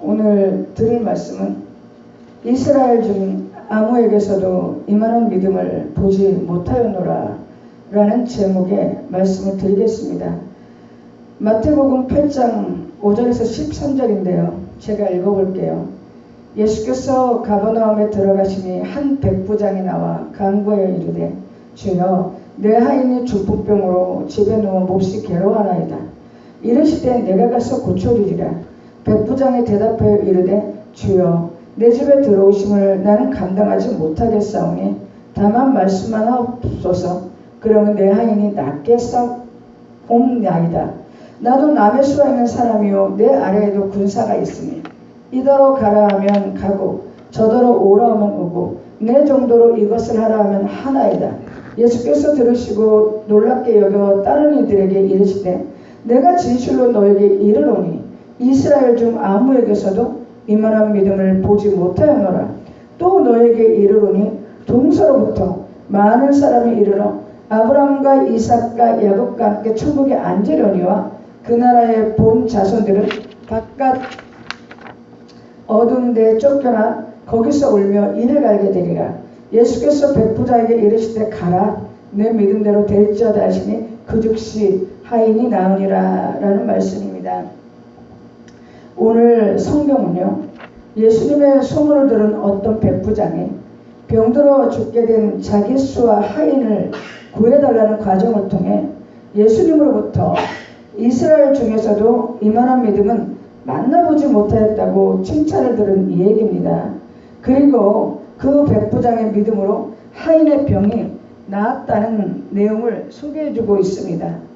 오늘 들을 말씀은 이스라엘 중 아무에게서도 이만한 믿음을 보지 못하였노라 라는 제목의 말씀을 드리겠습니다. 마태복음 8장 5절에서 13절인데요. 제가 읽어볼게요. 예수께서 가버나움에 들어가시니 한 백부장이 나와 간구하여 이르되 주여 내 하인이 중풍병으로 집에 누워 몹시 괴로워하나이다. 이르시되 내가 가서 고쳐주리라. 백부장이 대답하여 이르되 주여 내 집에 들어오심을 나는 감당하지 못하겠사오니 다만 말씀만 하옵소서. 그러면 내 하인이 낫게 싸움나이다. 나도 남의 수가 있는 사람이요 내 아래에도 군사가 있으니 이더러 가라 하면 가고 저더러 오라 하면 오고 내 정도로 이것을 하라 하면 하나이다. 예수께서 들으시고 놀랍게 여겨 다른 이들에게 이르시되 내가 진실로 너에게 이르노니 이스라엘 중 아무에게서도 이만한 믿음을 보지 못하였노라. 또 너에게 이르노니 동서로부터 많은 사람이 이르러 아브라함과 이삭과 야곱과 함께 천국에 앉으려니와 그 나라의 본 자손들은 바깥 어두운 데에 쫓겨나 거기서 울며 이를 갈게 되리라. 예수께서 백부장에게 이르시되 가라 내 믿음대로 될지어다 하시니 그 즉시 하인이 나으니라 라는 말씀입니다. 오늘 성경은요, 예수님의 소문을 들은 어떤 백부장이 병들어 죽게 된 자기 수와 하인을 구해달라는 과정을 통해 예수님으로부터 이스라엘 중에서도 이만한 믿음은 만나보지 못하였다고 칭찬을 들은 이 얘기입니다. 그리고 그 백부장의 믿음으로 하인의 병이 나았다는 내용을 소개해주고 있습니다.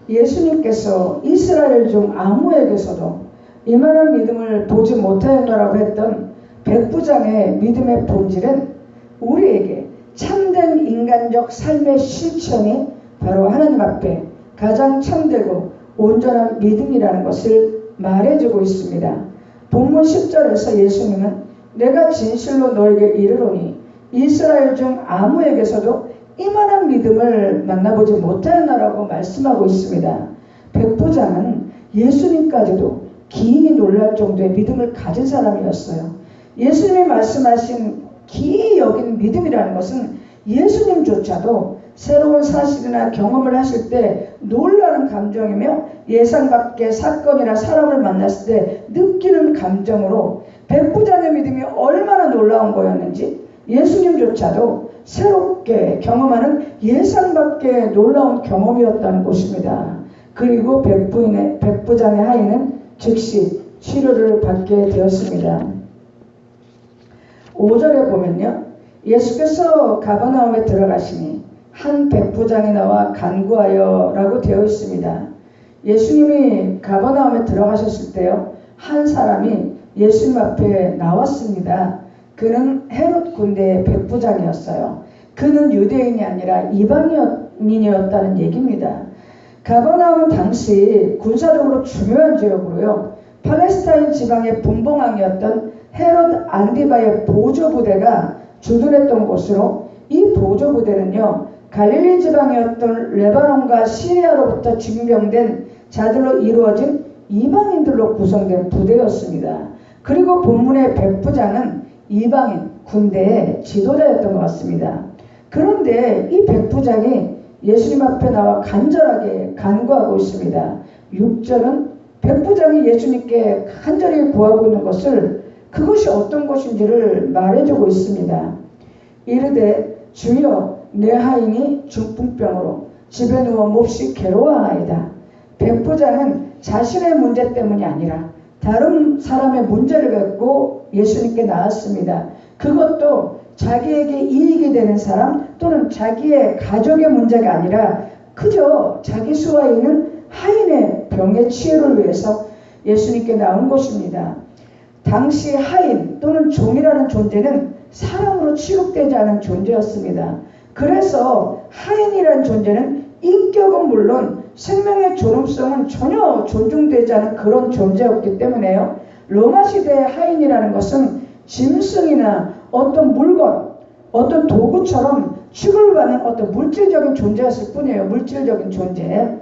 예수님께서 이스라엘 중 아무에게서도 이만한 믿음을 보지 못하였노라고 했던 백부장의 믿음의 본질은 우리에게 참된 인간적 삶의 실천이 바로 하나님 앞에 가장 참되고 온전한 믿음이라는 것을 말해주고 있습니다. 본문 10절에서 예수님은 내가 진실로 너에게 이르노니 이스라엘 중 아무에게서도 이만한 믿음을 만나보지 못하였나라고 말씀하고 있습니다. 백부장은 예수님까지도 기이 놀랄 정도의 믿음을 가진 사람이었어요. 예수님이 말씀하신 기이 여긴 믿음이라는 것은 예수님조차도 새로운 사실이나 경험을 하실 때 놀라는 감정이며 예상 밖의 사건이나 사람을 만났을 때 느끼는 감정으로 백부장의 믿음이 얼마나 놀라운 거였는지 예수님조차도 새롭게 경험하는 예상 밖의 놀라운 경험이었다는 것입니다. 그리고 백부장의 하인은 즉시 치료를 받게 되었습니다. 5절에 보면요, 예수께서 가버나움에 들어가시니 한 백부장이 나와 간구하여 라고 되어 있습니다. 예수님이 가버나움에 들어가셨을 때요, 한 사람이 예수님 앞에 나왔습니다. 그는 헤롯 군대의 백부장이었어요. 그는 유대인이 아니라 이방인이었다는 얘기입니다. 가버나움은 당시 군사적으로 중요한 지역으로요, 팔레스타인 지방의 분봉왕이었던 헤롯 안디바의 보조부대가 주둔했던 곳으로, 이 보조부대는요 갈릴리 지방이었던 레바논과 시리아로부터 징병된 자들로 이루어진 이방인들로 구성된 부대였습니다. 그리고 본문의 백부장은 이방인 군대의 지도자였던 것 같습니다. 그런데 이 백부장이 예수님 앞에 나와 간절하게 간구하고 있습니다. 6절은 백부장이 예수님께 간절히 구하고 있는 것을, 그것이 어떤 것인지를 말해주고 있습니다. 이르되 주여 내 하인이 중풍병으로 집에 누워 몹시 괴로워하나이다. 백부장은 자신의 문제 때문이 아니라 다른 사람의 문제를 갖고 예수님께 나왔습니다. 그것도 자기에게 이익이 되는 사람 또는 자기의 가족의 문제가 아니라 그저 자기 수와 있는 하인의 병의 치유를 위해서 예수님께 나온 것입니다. 당시 하인 또는 종이라는 존재는 사람으로 취급되지 않은 존재였습니다. 그래서 하인이라는 존재는 인격은 물론 생명의 존엄성은 전혀 존중되지 않은 그런 존재였기 때문에요, 로마 시대의 하인이라는 것은 짐승이나 어떤 물건, 어떤 도구처럼 취급을 받는 어떤 물질적인 존재였을 뿐이에요. 물질적인 존재.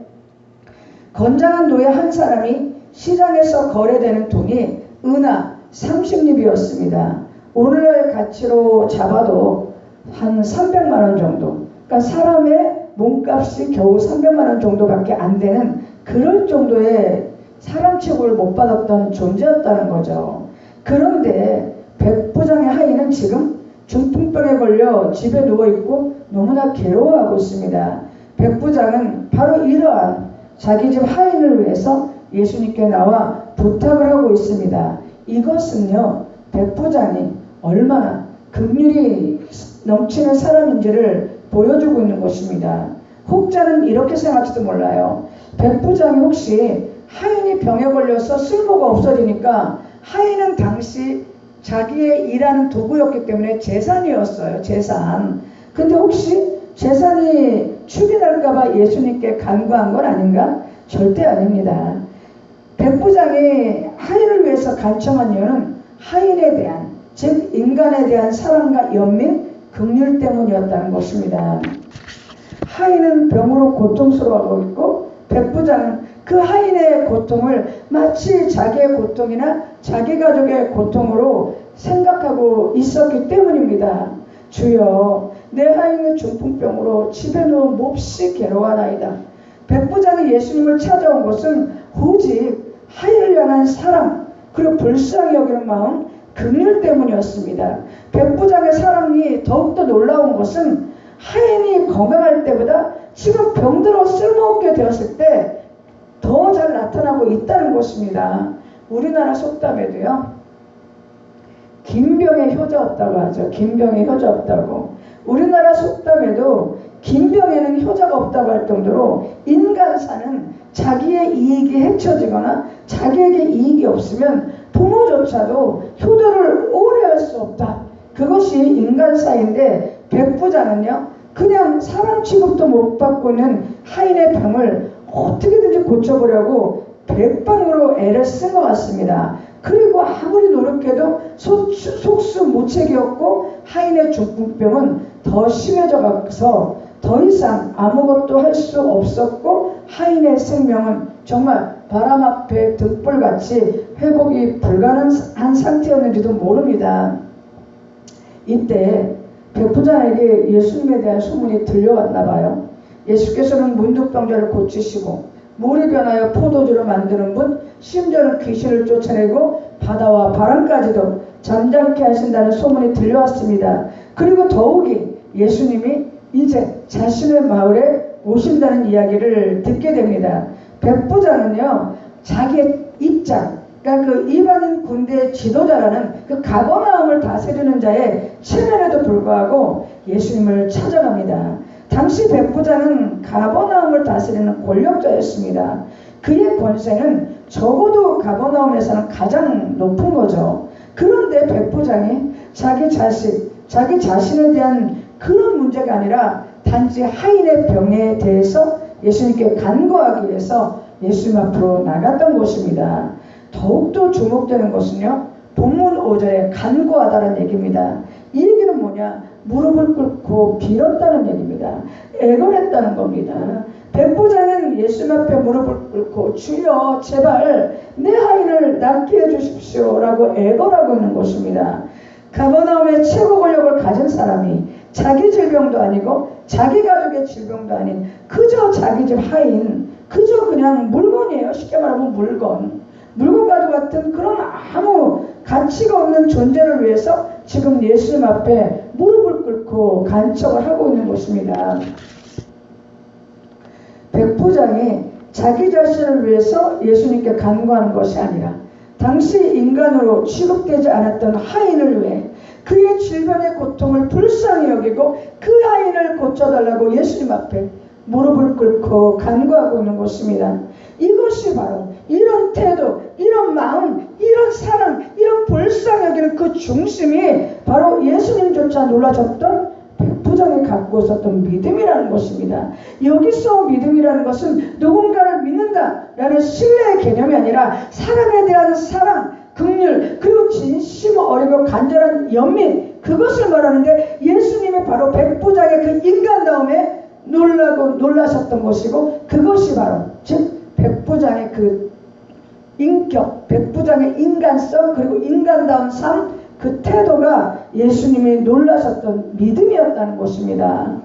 건장한 노예 한 사람이 시장에서 거래되는 돈이 은하 30립이었습니다. 오늘날 가치로 잡아도 한 300만 원 정도. 그러니까 사람의 몸값이 겨우 300만 원 정도밖에 안 되는 그럴 정도의 사람 취급을 못 받았던 존재였다는 거죠. 그런데 백부장의 하인은 지금 중풍병에 걸려 집에 누워있고 너무나 괴로워하고 있습니다. 백부장은 바로 이러한 자기 집 하인을 위해서 예수님께 나와 부탁을 하고 있습니다. 이것은요, 백부장이 얼마나 긍휼이 넘치는 사람인지를 보여주고 있는 것입니다. 혹자는 이렇게 생각할지도 몰라요. 백부장이 혹시 하인이 병에 걸려서 쓸모가 없어지니까 하인은 당시 자기의 일하는 도구였기 때문에 재산이었어요. 재산. 근데 혹시 재산이 축이날까봐 예수님께 간구한 건 아닌가? 절대 아닙니다. 백부장이 하인을 위해서 간청한 이유는 하인에 대한, 즉 인간에 대한 사랑과 연민, 긍휼 때문이었다는 것입니다. 하인은 병으로 고통스러워하고 있고 백부장은 그 하인의 고통을 마치 자기의 고통이나 자기 가족의 고통으로 생각하고 있었기 때문입니다. 주여, 내 하인은 중풍병으로 집에 누워 몹시 괴로워하나이다. 백부장이 예수님을 찾아온 것은 오직 하인을 향한 사랑, 그리고 불쌍히 여기는 마음, 긍휼 때문이었습니다. 백부장의 사랑이 더욱더 놀라운 것은 하인이 건강할 때보다 지금 병들어 쓸모없게 되었을 때 더 잘 나타나고 있다는 것입니다. 우리나라 속담에도요, 긴병에 효자 없다고 하죠. 긴병에 효자 없다고. 우리나라 속담에도 긴병에는 효자가 없다고 할 정도로 인간사는 자기의 이익이 헤쳐지거나 자기에게 이익이 없으면 부모조차도 효도를 오래 할 수 없다. 그것이 인간사인데 백부장은요, 그냥 사람 취급도 못 받고 있는 하인의 병을 어떻게든지 고쳐보려고 백방으로 애를 쓴 것 같습니다. 그리고 아무리 노력해도 속수무책이었고 하인의 중풍병은 더 심해져 가서 더 이상 아무것도 할 수 없었고 하인의 생명은 정말 바람 앞에 등불같이 회복이 불가능한 상태였는지도 모릅니다. 이때 백부장에게 예수님에 대한 소문이 들려왔나 봐요. 예수께서는 문득병자를 고치시고 물이 변하여 포도주를 만드는 분, 심지어는 귀신을 쫓아내고 바다와 바람까지도 잠잠케 하신다는 소문이 들려왔습니다. 그리고 더욱이 예수님이 이제 자신의 마을에 오신다는 이야기를 듣게 됩니다. 백부장은요, 자기의 입장, 그러니까 그 이방인 군대의 지도자라는 그 가버나움을 다스리는 자의 체면에도 불구하고 예수님을 찾아갑니다. 당시 백부장은 가버나움을 다스리는 권력자였습니다. 그의 권세는 적어도 가버나움에서는 가장 높은 거죠. 그런데 백부장이 자기 자신에 대한 그런 문제가 아니라 단지 하인의 병에 대해서 예수님께 간구하기 위해서 예수님 앞으로 나갔던 것입니다. 더욱더 주목되는 것은요, 본문 5절에 간구하다는 얘기입니다. 이 얘기는 뭐냐? 무릎을 꿇고 빌었다는 얘기입니다. 애걸했다는 겁니다. 백부장은 예수님 앞에 무릎을 꿇고 주여 제발 내 하인을 낫게 해주십시오 라고 애걸하고 있는 것입니다. 가버나움의 최고 권력을 가진 사람이 자기 질병도 아니고 자기 가족의 질병도 아닌 그저 자기 집 하인, 그저 그냥 물건이에요. 쉽게 말하면 물건과도 같은 그런 아무 가치가 없는 존재를 위해서 지금 예수님 앞에 무릎을 꿇고 간청을 하고 있는 것입니다. 백부장이 자기 자신을 위해서 예수님께 간구하는 것이 아니라 당시 인간으로 취급되지 않았던 하인을 위해 그의 질병의 고통을 불쌍히 여기고 그 하인을 고쳐달라고 예수님 앞에 무릎을 꿇고 간구하고 있는 것입니다. 이것이 바로 이런 태도, 이런 마음, 이런 사랑, 이런 불쌍히 여기는 그 중심이 바로 예수님조차 놀라셨던 백부장이 갖고 있었던 믿음이라는 것입니다. 여기서 믿음이라는 것은 누군가를 믿는다라는 신뢰의 개념이 아니라 사람에 대한 사랑, 긍휼, 그리고 진심 어리고 간절한 연민, 그것을 말하는데 예수님이 바로 백부장의 그 인간다움에 놀라셨던 것이고 그것이 바로 즉 백부장의 그 인격, 백부장의 인간성, 그리고 인간다운 삶, 그 태도가 예수님이 놀라셨던 믿음이었다는 것입니다.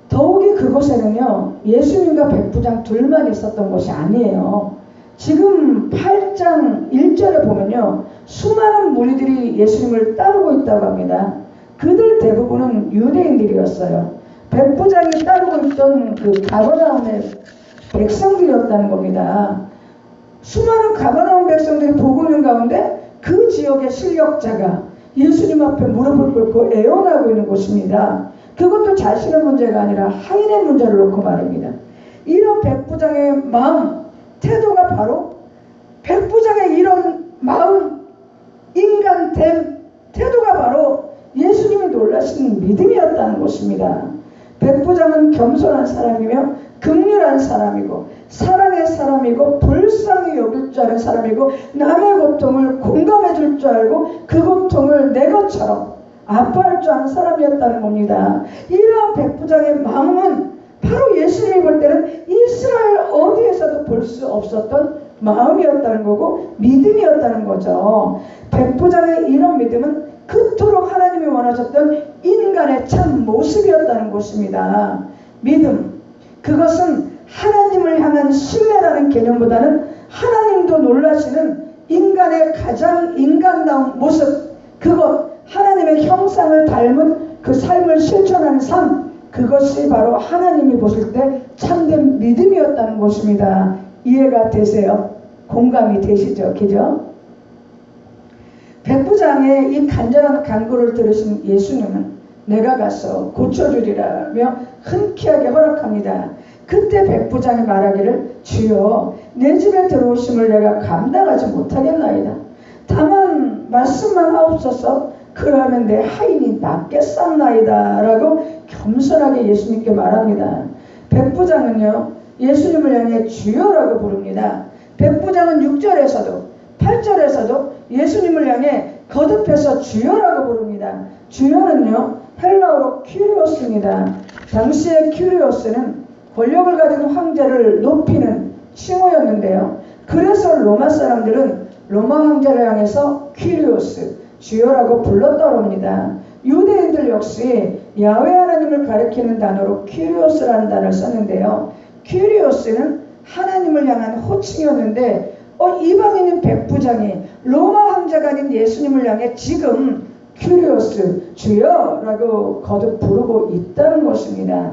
더욱이 그곳에는요, 예수님과 백부장 둘만 있었던 것이 아니에요. 지금 8장 1절에 보면요, 수많은 무리들이 예수님을 따르고 있다고 합니다. 그들 대부분은 유대인들이었어요. 백부장이 따르고 있던 그 가버나움의 백성들이었다는 겁니다. 수많은 가버나움 백성들이 보고 있는 가운데 그 지역의 실력자가 예수님 앞에 무릎을 꿇고 애원하고 있는 곳입니다. 그것도 자신의 문제가 아니라 하인의 문제를 놓고 말입니다. 이런 백부장의 마음, 태도가 바로 백부장의 이런 마음, 인간됨, 태도가 바로 예수님이 놀라신 믿음이었다는 것입니다. 백부장은 겸손한 사람이며 긍휼한 사람이고 사랑의 사람이고 불쌍히 여길 줄 아는 사람이고 남의 고통을 공감해 줄 줄 알고 그 고통을 내 것처럼 아파할 줄 아는 사람이었다는 겁니다. 이러한 백부장의 마음은 바로 예수님이 볼 때는 이스라엘 어디에서도 볼 수 없었던 마음이었다는 거고 믿음이었다는 거죠. 백부장의 이런 믿음은 그토록 하나님이 원하셨던 인간의 참 모습이었다는 것입니다. 믿음, 그것은 하나님을 향한 신뢰라는 개념보다는 하나님도 놀라시는 인간의 가장 인간다운 모습, 그것, 하나님의 형상을 닮은 그 삶을 실천하는 삶, 그것이 바로 하나님이 보실 때 참된 믿음이었다는 것입니다. 이해가 되세요? 공감이 되시죠? 그죠? 백부장의 이 간절한 간구를 들으신 예수님은 내가 가서 고쳐주리라며 흔쾌하게 허락합니다. 그때 백부장이 말하기를 주여 내 집에 들어오심을 내가 감당하지 못하겠나이다. 다만 말씀만 하옵소서 그러면 내 하인이 낫겠사옵나이다 라고 겸손하게 예수님께 말합니다. 백부장은요 예수님을 향해 주여라고 부릅니다. 백부장은 6절에서도 8절에서도 예수님을 향해 거듭해서 주여라고 부릅니다. 주여는요 헬라어로 큐리오스입니다. 당시의 큐리오스는 권력을 가진 황제를 높이는 칭호였는데요. 그래서 로마 사람들은 로마 황제를 향해서 큐리오스, 주여라고 불렀다고 합니다. 유대인들 역시 야훼 하나님을 가리키는 단어로 큐리오스라는 단어를 썼는데요. 큐리오스는 하나님을 향한 호칭이었는데 이방인인 백부장이 로마 황제가 아닌 예수님을 향해 지금 큐리오스, 주여라고 거듭 부르고 있다는 것입니다.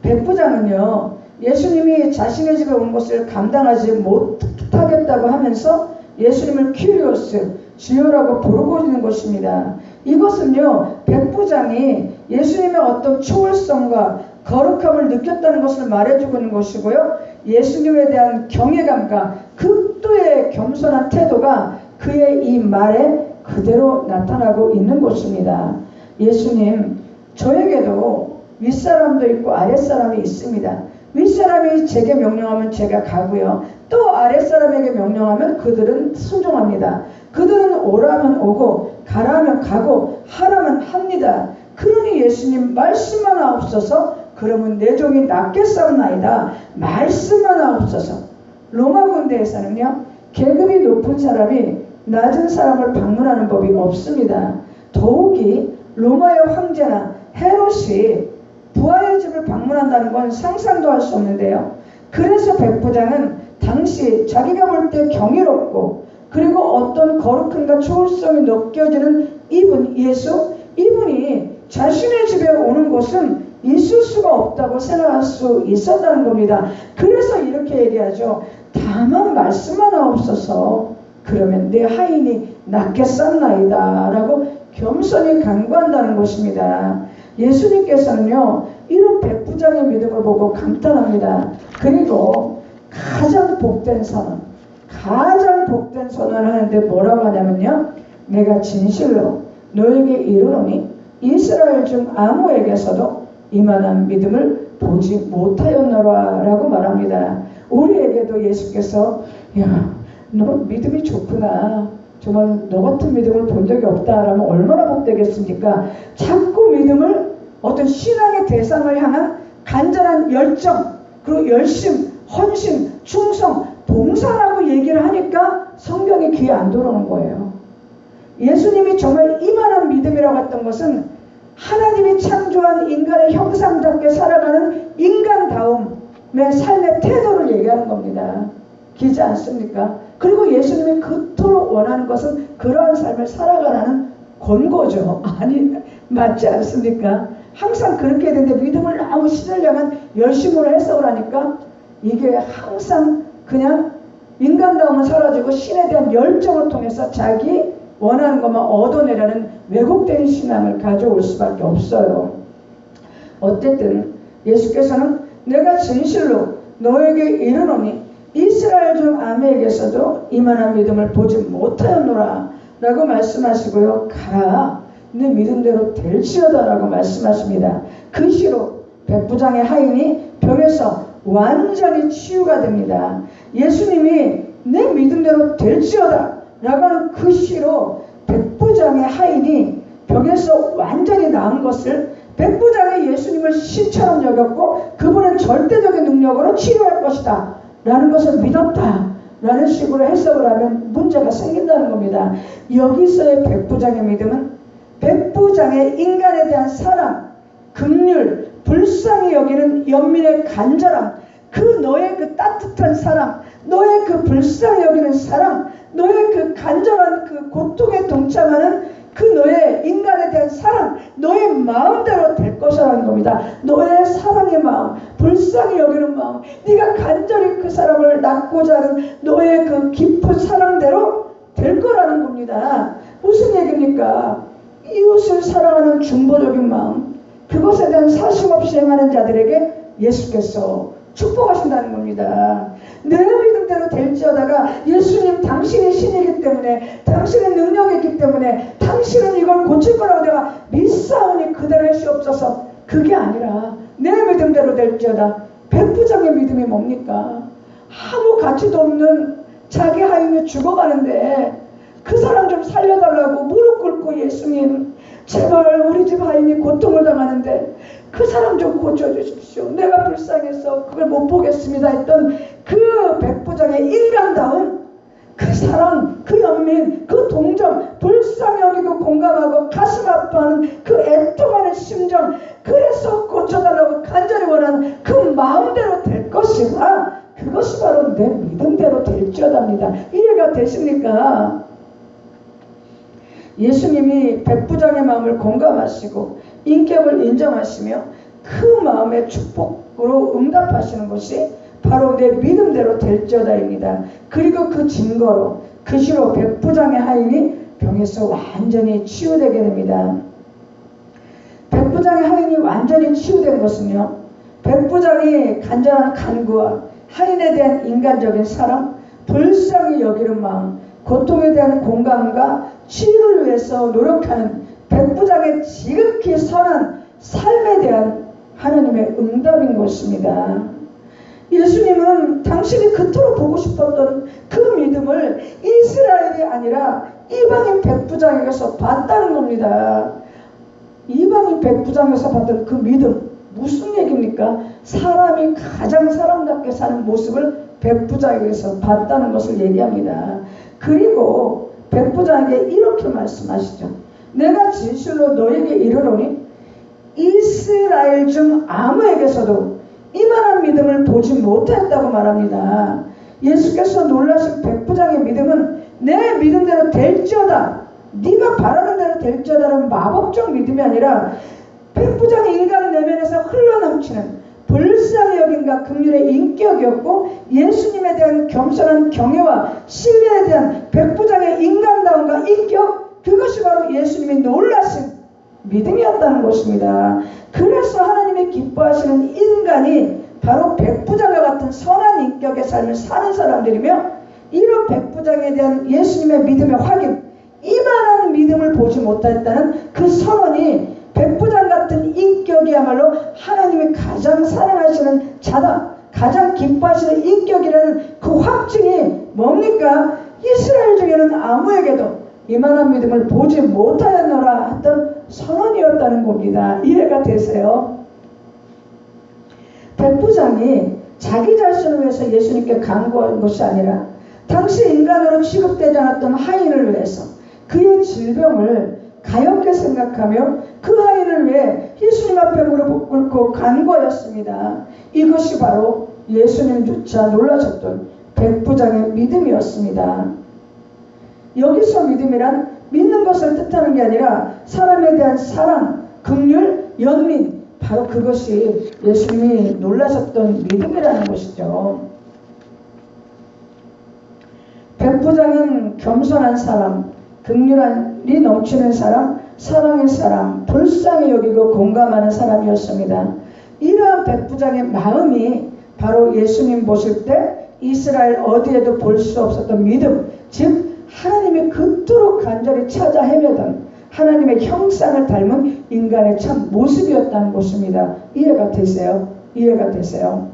백부장은요 예수님이 자신의 집에 온 것을 감당하지 못하겠다고 하면서 예수님을 큐리오스, 주여라고 부르고 있는 것입니다. 이것은요 백부장이 예수님의 어떤 초월성과 거룩함을 느꼈다는 것을 말해주고 있는 것이고요, 예수님에 대한 경외감과 극도의 겸손한 태도가 그의 이 말에 그대로 나타나고 있는 것입니다. 예수님, 저에게도 윗사람도 있고 아랫사람이 있습니다. 윗사람이 제게 명령하면 제가 가고요, 또 아랫사람에게 명령하면 그들은 순종합니다. 그들은 오라면 오고 가라면 가고 하라면 합니다. 그러니 예수님 말씀만 하옵소서 그러면 내 종이 낫겠사옵나이다. 말씀만 하옵소서. 로마 군대에서는요 계급이 높은 사람이 낮은 사람을 방문하는 법이 없습니다. 더욱이 로마의 황제나 헤롯이 부하의 집을 방문한다는 건 상상도 할 수 없는데요. 그래서 백부장은 당시 자기가 볼 때 경이롭고 그리고 어떤 거룩함과 초월성이 느껴지는 이분 예수, 이분이 자신의 집에 오는 곳은 있을 수가 없다고 생각할 수 있었다는 겁니다. 그래서 이렇게 얘기하죠. 다만 말씀만 하옵소서 그러면 내 하인이 낫겠사옵나이다 라고 겸손히 간구한다는 것입니다. 예수님께서는요 이런 백부장의 믿음을 보고 감탄합니다. 그리고 가장 복된 선언, 가장 복된 선언을 하는데 뭐라고 하냐면요, 내가 진실로 너에게 이르노니 이스라엘 중 아무에게서도 이만한 믿음을 보지 못하였노라 라고 말합니다. 우리에게도 예수께서 야, 너 믿음이 좋구나, 정말 너 같은 믿음을 본 적이 없다 라면 얼마나 복되겠습니까? 자꾸 믿음을 어떤 신앙의 대상을 향한 간절한 열정 그리고 열심, 헌신, 충성, 봉사라고 얘기를 하니까 성경이 귀에 안 들어오는 거예요. 예수님이 정말 이만한 믿음이라고 했던 것은 하나님이 창조한 인간의 형상답게 살아가는 인간다움의 삶의 태도를 얘기하는 겁니다. 기지 않습니까? 그리고 예수님이 그토록 원하는 것은 그러한 삶을 살아가라는 권고죠. 아니, 맞지 않습니까? 항상 그렇게 되는데 믿음을 너무 신으려면 열심으로 해석을 하니까 이게 항상 그냥 인간다움은 사라지고 신에 대한 열정을 통해서 자기 원하는 것만 얻어내려는 왜곡된 신앙을 가져올 수밖에 없어요. 어쨌든 예수께서는 내가 진실로 너에게 이르노니 이스라엘 중 아미에게서도 이만한 믿음을 보지 못하였노라 라고 말씀하시고요. 가라, 네 믿음대로 될지어다 라고 말씀하십니다. 그 시로 백부장의 하인이 병에서 완전히 치유가 됩니다. 예수님이 내 믿음대로 될지어다 라고 하는 그 시로 백부장의 하인이 병에서 완전히 나은 것을 백부장이 예수님을 신처럼 여겼고 그분은 절대적인 능력으로 치료할 것이다 라는 것을 믿었다 라는 식으로 해석을 하면 문제가 생긴다는 겁니다. 여기서의 백부장의 믿음은 백부장의 인간에 대한 사랑, 긍휼, 불쌍히 여기는 연민의 간절함, 그 너의 그 따뜻한 사랑, 너의 그 불쌍히 여기는 사랑, 너의 그 간절한 그 고통에 동참하는 그 너의 인간에 대한 사랑, 너의 마음대로 될 것이라는 겁니다. 너의 사랑의 마음, 불쌍히 여기는 마음, 네가 간절히 그 사람을 낳고자 하는 너의 그 깊은 사랑대로 될 거라는 겁니다. 무슨 얘기입니까? 이웃을 사랑하는 중보적인 마음, 그것에 대한 사심없이 행하는 자들에게 예수께서 축복하신다는 겁니다. 내 믿음대로 될지어다가 예수님 당신이 신이기 때문에, 당신의 능력이 있기 때문에, 당신은 이걸 고칠 거라고 내가 믿사오니 그대로 하시옵소서. 그게 아니라 내 믿음대로 될지어다. 백부장의 믿음이 뭡니까? 아무 가치도 없는 자기 하인이 죽어가는데 그 사람 좀 살려달라고 무릎 꿇고 예수님 제발 우리 집 하인이 고통을 당하는데 그 사람 좀 고쳐주십시오. 내가 불쌍해서 그걸 못 보겠습니다 했던 그 백부장의 인간다운 그 사랑, 그 연민, 그 동정, 불쌍히 여기고 공감하고 가슴 아파하는 그 애통하는 심정, 그래서 고쳐달라고 간절히 원하는 그 마음대로 될 것이라 그것이 바로 내 믿음대로 될지어다입니다. 이해가 되십니까? 예수님이 백부장의 마음을 공감하시고 인격을 인정하시며 그 마음의 축복으로 응답하시는 것이 바로 내 믿음대로 될지어다입니다. 그리고 그 증거로 그 시로 백부장의 하인이 병에서 완전히 치유되게 됩니다. 백부장의 하인이 완전히 치유된 것은요, 백부장이 간절한 간구와 하인에 대한 인간적인 사랑, 불쌍히 여기는 마음, 고통에 대한 공감과 치유를 위해서 노력하는 백부장의 지극히 선한 삶에 대한 하나님의 응답인 것입니다. 예수님은 당신이 그토록 보고 싶었던 그 믿음을 이스라엘이 아니라 이방인 백부장에게서 봤다는 겁니다. 이방인 백부장에서 받은 그 믿음, 무슨 얘기입니까? 사람이 가장 사람답게 사는 모습을 백부장에게서 봤다는 것을 얘기합니다. 그리고 백부장에게 이렇게 말씀하시죠. 내가 진실로 너에게 이르노니 이스라엘 중 아무에게서도 이만한 믿음을 보지 못했다고 말합니다. 예수께서 놀라신 백부장의 믿음은 내 믿음대로 될지어다, 네가 바라는 대로 될지어다라는 마법적 믿음이 아니라 백부장의 인간 내면에서 흘러넘치는 불쌍히 여김과 긍휼의 인격이었고, 예수님에 대한 겸손한 경외와 신뢰에 대한 백부장의 인간다움과 인격, 그것이 바로 예수님이 놀라신 믿음이었다는 것입니다. 그래서 하나님이 기뻐하시는 인간이 바로 백부장과 같은 선한 인격의 삶을 사는 사람들이며, 이런 백부장에 대한 예수님의 믿음의 확인, 이만한 믿음을 보지 못했다는 그 선언이 백부장 같은 인격이야말로 하나님이 가장 사랑하시는 자다, 가장 기뻐하시는 인격이라는 그 확증이 뭡니까? 이스라엘 중에는 아무에게도 이만한 믿음을 보지 못하였노라 했던 선언이었다는 겁니다. 이해가 되세요? 백부장이 자기 자신을 위해서 예수님께 간구한 것이 아니라 당시 인간으로 취급되지 않았던 하인을 위해서 그의 질병을 가엾게 생각하며 그 하인을 위해 예수님 앞에 무릎을 꿇고 간구하였습니다. 이것이 바로 예수님조차 놀라셨던 백부장의 믿음이었습니다. 여기서 믿음이란 믿는 것을 뜻하는 게 아니라 사람에 대한 사랑, 긍휼, 연민, 바로 그것이 예수님이 놀라셨던 믿음이라는 것이죠. 백부장은 겸손한 사람, 긍휼이 넘치는 사람, 사랑의 사람, 불쌍히 여기고 공감하는 사람이었습니다. 이러한 백부장의 마음이 바로 예수님 보실 때 이스라엘 어디에도 볼 수 없었던 믿음, 즉 하나님이 그토록 간절히 찾아 헤매던 하나님의 형상을 닮은 인간의 참 모습이었다는 것입니다. 이해가 되세요? 이해가 되세요?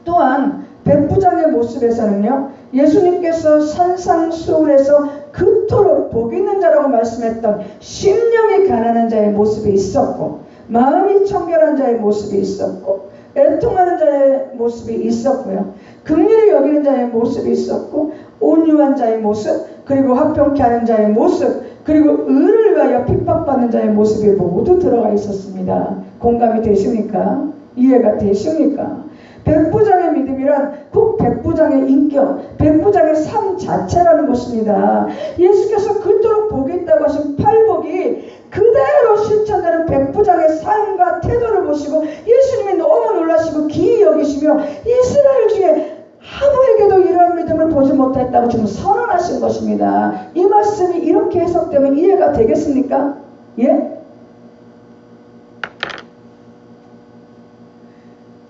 또한 백부장의 모습에서는요, 예수님께서 산상수훈에서 그토록 복 있는 자라고 말씀했던 심령이 가난한 자의 모습이 있었고, 마음이 청결한 자의 모습이 있었고, 애통하는 자의 모습이 있었고요, 긍휼히 여기는 자의 모습이 있었고, 온유한 자의 모습, 그리고 화평케 하는 자의 모습, 그리고 의를 위하여 핍박받는 자의 모습이 모두 들어가 있었습니다. 공감이 되십니까? 이해가 되십니까? 백부장의 믿음이란 꼭 백부장의 인격, 백부장의 삶 자체라는 것입니다. 예수께서 그토록 복이 있다고 하신 팔복이 그대로 실천되는 백부장의 삶과 태도를 보시고 예수님이 너무 놀라시고 기이 여기시며 이스라엘 중에 아무에게도 이러한 믿음을 보지 못했다고 지금 선언하신 것입니다. 이 말씀이 이렇게 해석되면 이해가 되겠습니까? 예?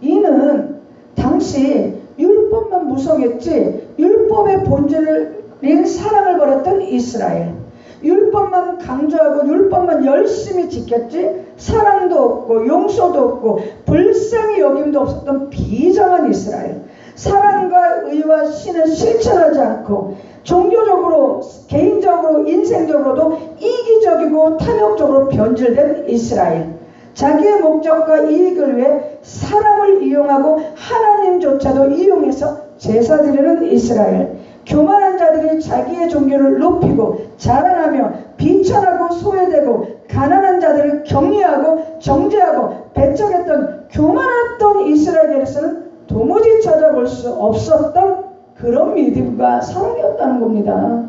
이는 당시 율법만 무성했지 율법의 본질인 사랑을 버렸던 이스라엘, 율법만 강조하고 율법만 열심히 지켰지 사랑도 없고 용서도 없고 불쌍히 여김도 없었던 비정한 이스라엘, 사랑과 의와 신을 실천하지 않고 종교적으로, 개인적으로, 인생적으로도 이기적이고 탐욕적으로 변질된 이스라엘, 자기의 목적과 이익을 위해 사람을 이용하고 하나님조차도 이용해서 제사 드리는 이스라엘, 교만한 자들이 자기의 종교를 높이고 자랑하며 비천하고 소외되고 가난한 자들을 격리하고 정죄하고 배척했던 교만했던 이스라엘에서는 도무지 찾아볼 수 없었던 그런 믿음과 사랑이었다는 겁니다.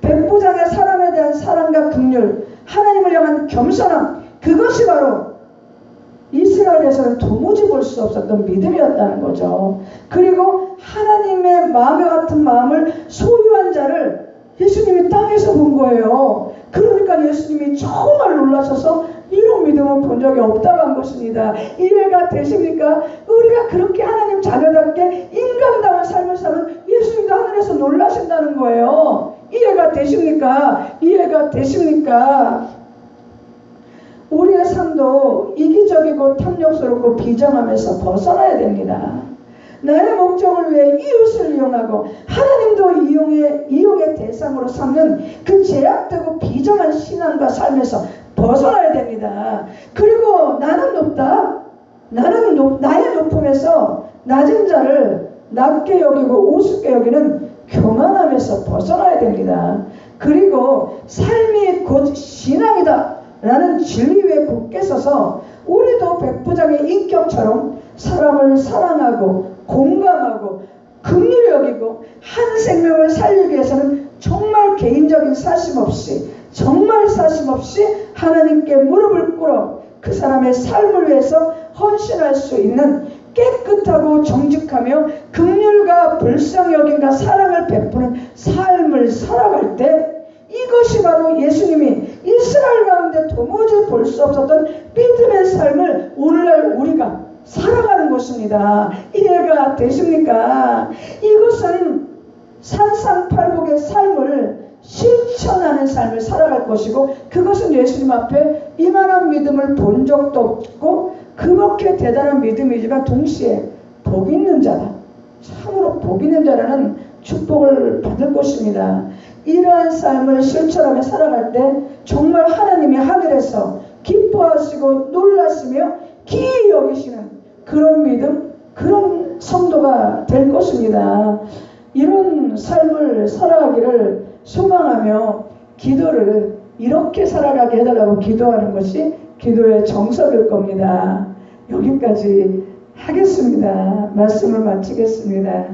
백부장의 사람에 대한 사랑과 긍휼, 하나님을 향한 겸손함, 그것이 바로 이스라엘에서는 도무지 볼 수 없었던 믿음이었다는 거죠. 그리고 하나님의 마음과 같은 마음을 소유한 자를 예수님이 땅에서 본 거예요. 그러니까 예수님이 정말 놀라셔서 이런 믿음은 본 적이 없다고 한 것입니다. 이해가 되십니까? 우리가 그렇게 하나님 자녀답게 인간다운 삶을 사는 예수님도 하늘에서 놀라신다는 거예요. 이해가 되십니까? 이해가 되십니까? 우리의 삶도 이기적이고 탐욕스럽고 비정함에서 벗어나야 됩니다. 나의 목적을 위해 이웃을 이용하고 하나님도 이용의 대상으로 삼는 그 제약되고 비정한 신앙과 삶에서 벗어나야 됩니다. 그리고 나는 높다. 나의 높음에서 낮은 자를 낮게 여기고 우습게 여기는 교만함에서 벗어나야 됩니다. 그리고 삶이 곧 신앙이다 라는 진리 위에 굳게 서서 우리도 백부장의 인격처럼 사람을 사랑하고 공감하고 긍휼히 여기고 한 생명을 살리기 위해서는 정말 개인적인 사심 없이, 정말 사심 없이 하나님께 무릎을 꿇어 그 사람의 삶을 위해서 헌신할 수 있는 깨끗하고 정직하며 긍휼과 불쌍히 여김과 사랑을 베푸는 삶을 살아갈 때 이것이 바로 예수님이 이스라엘 가운데 도무지 볼 수 없었던 믿음의 삶을 오늘날 우리가 살아가는 것입니다. 이해가 되십니까? 이것은 산상팔복의 삶을 실천하는 삶을 살아갈 것이고, 그것은 예수님 앞에 이만한 믿음을 본 적도 없고 그렇게 대단한 믿음이지만 동시에 복 있는 자다, 참으로 복 있는 자라는 축복을 받을 것입니다. 이러한 삶을 실천하며 살아갈 때 정말 하나님이 하늘에서 기뻐하시고 놀라시며 기이 여기시는 그런 믿음, 그런 성도가 될 것입니다. 이런 삶을 살아가기를 소망하며 기도를 이렇게 살아가게 해달라고 기도하는 것이 기도의 정석일 겁니다. 여기까지 하겠습니다. 말씀을 마치겠습니다.